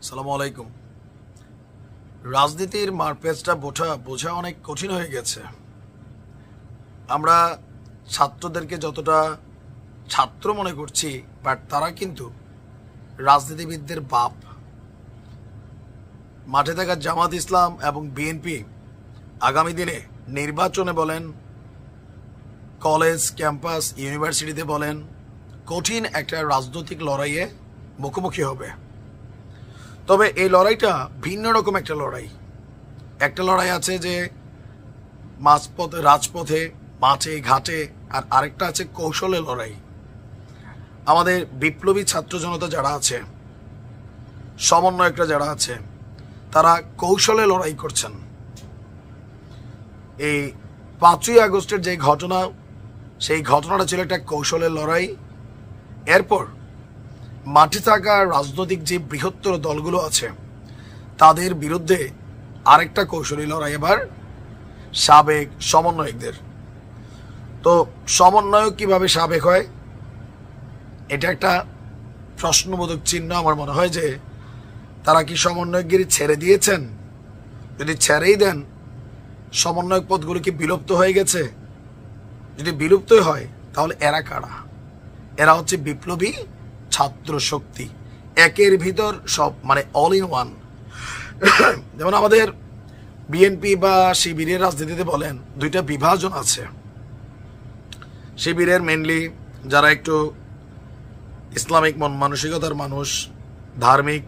আসসালামু আলাইকুম। রাজনীতির মারপ্যাচটা বোঝা অনেক কঠিন হয়ে গেছে। আমরা ছাত্রদেরকে যতটা ছাত্র মনে করছি, বাট তারা কিন্তু রাজনীতিবিদদের বাপ। মাঠে থাকা জামাত ইসলাম এবং বিএনপি আগামী দিনে নির্বাচনে বলেন, কলেজ ক্যাম্পাস ইউনিভার্সিটিতে বলেন, কঠিন একটা রাজনৈতিক লড়াইয়ে মুখোমুখি হবে। তবে এই লড়াইটা ভিন্ন রকম একটা লড়াই। একটা লড়াই আছে যে মাঝপথে, রাজপথে, মাঠে ঘাটে, আর আরেকটা আছে কৌশলের লড়াই। আমাদের বিপ্লবী ছাত্র জনতা যারা আছে, সমন্বয়করা যারা আছে, তারা কৌশলে লড়াই করছেন। এই 5ই আগস্টের যে ঘটনা, সেই ঘটনাটা ছিল একটা কৌশলের লড়াই। এরপর মাঠে থাকা রাজনৈতিক যে বৃহত্তর দলগুলো আছে, তাদের বিরুদ্ধে আরেকটা কৌশলী লড়াই এবার সাবেক সমন্বয়কদের। তো সমন্বয়ক কিভাবে সাবেক হয়, এটা একটা প্রশ্নবোধক চিহ্ন। আমার মনে হয় যে তারা কি সমন্বয়কগিরি ছেড়ে দিয়েছেন? যদি ছেড়েই দেন, সমন্বয়ক পদগুলো কি বিলুপ্ত হয়ে গেছে? যদি বিলুপ্তই হয়, তাহলে এরা কারা? এরা হচ্ছে বিপ্লবী ছাত্র শক্তি, একের ভিতর সব, মানে অল ইন ওয়ান। যেমন আমাদের বিএনপি বা শিবিরের রাজনীতিতে বলেন, দুইটা বিভাজন আছে। শিবিরের মেনলি যারা একটু ইসলামিক মন মানসিকতার মানুষ, ধার্মিক,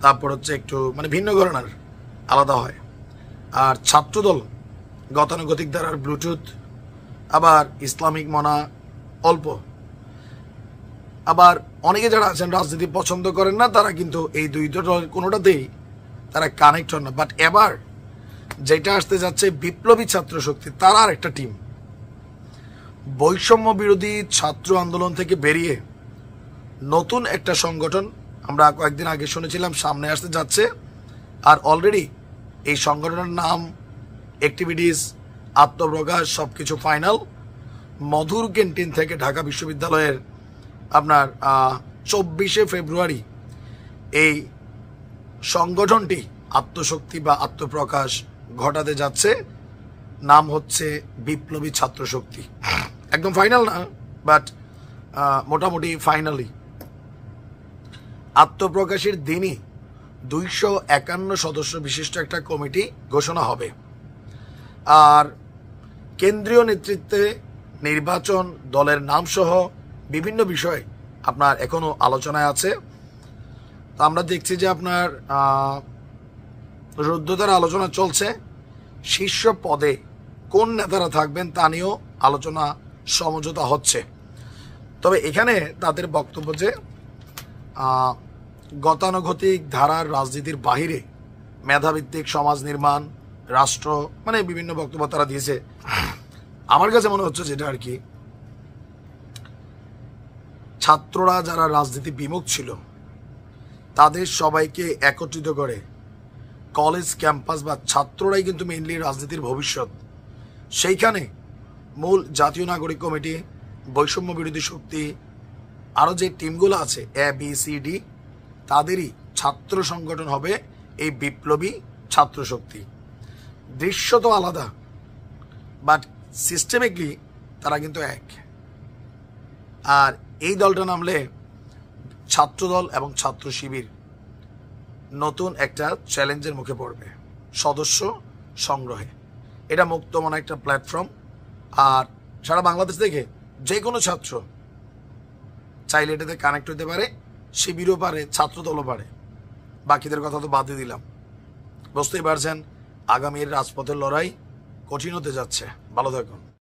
তারপর হচ্ছে একটু মানে ভিন্ন ঘরানার, আলাদা হয়। আর ছাত্রদল গতানুগতিক ধারার ব্লুটুথ, আবার ইসলামিক মনা অল্প। আবার অনেকে যারা আছেন রাজনীতি পছন্দ করেন না, তারা কিন্তু এই দুই দলের কোনোটাতেই তারা কানেক্ট হন না। বাট এবার যেটা আসতে যাচ্ছে, বিপ্লবী ছাত্র শক্তি, তারা আর একটা টিম। বৈষম্য বিরোধী ছাত্র আন্দোলন থেকে বেরিয়ে নতুন একটা সংগঠন আমরা কয়েকদিন আগে শুনেছিলাম সামনে আসতে যাচ্ছে। আর অলরেডি এই সংগঠনের নাম, অ্যাক্টিভিটিস, আত্মপ্রকাশ সবকিছু ফাইনাল। মধুর ক্যান্টিন থেকে ঢাকা বিশ্ববিদ্যালয়ের আপনার 24শে ফেব্রুয়ারি এই সংগঠনটি আত্মশক্তি বা আত্মপ্রকাশ ঘটাতে যাচ্ছে। নাম হচ্ছে বিপ্লবী ছাত্র শক্তি। একদম ফাইনাল না, বাট মোটামুটি ফাইনালি। আত্মপ্রকাশের দিনই 251 সদস্য বিশিষ্ট একটা কমিটি ঘোষণা হবে। আর কেন্দ্রীয় নেতৃত্বে নির্বাচন, দলের নাম সহ বিভিন্ন বিষয় আপনার এখনো আলোচনায় আছে। তো আমরা দেখছি যে আপনার রুদ্ধতার আলোচনা চলছে। শীর্ষ পদে কোন নেতারা থাকবেন তা নিয়েও আলোচনা সমঝোতা হচ্ছে। তবে এখানে তাদের বক্তব্য যে গতানুগতিক ধারার রাজনীতির বাহিরে মেধাভিত্তিক সমাজ নির্মাণ, রাষ্ট্র, মানে বিভিন্ন বক্তব্য তারা দিয়েছে। আমার কাছে মনে হচ্ছে যেটা আর কি, ছাত্ররা যারা রাজনীতি বিমুখ ছিল, তাদের সবাইকে একত্রিত করে কলেজ ক্যাম্পাস বা ছাত্ররাই কিন্তু মেইনলি রাজনীতির ভবিষ্যৎ। সেইখানে মূল জাতীয় নাগরিক কমিটি, বৈষম্য বিরোধী শক্তি, আরও যে টিমগুলো আছে ABCD, তাদেরই ছাত্র সংগঠন হবে এই বিপ্লবী ছাত্র শক্তি। দৃশ্য তো আলাদা, বাট সিস্টেমিকলি তারা কিন্তু এক। আর এই দলটা নামলে ছাত্রদল এবং ছাত্র শিবির নতুন একটা চ্যালেঞ্জের মুখে পড়বে সদস্য সংগ্রহে। এটা মুক্তমনা একটা প্ল্যাটফর্ম। আর সারা বাংলাদেশ থেকে যে কোনো ছাত্র চাইলে এটাতে কানেক্ট হতে পারে। শিবিরও পারে, ছাত্রদলও পারে। বাকিদের কথা তো বাদ দিয়ে দিলাম। বুঝতেই পারছেন আগামীর রাজপথের লড়াই কঠিন হতে যাচ্ছে। ভালো থাকুন।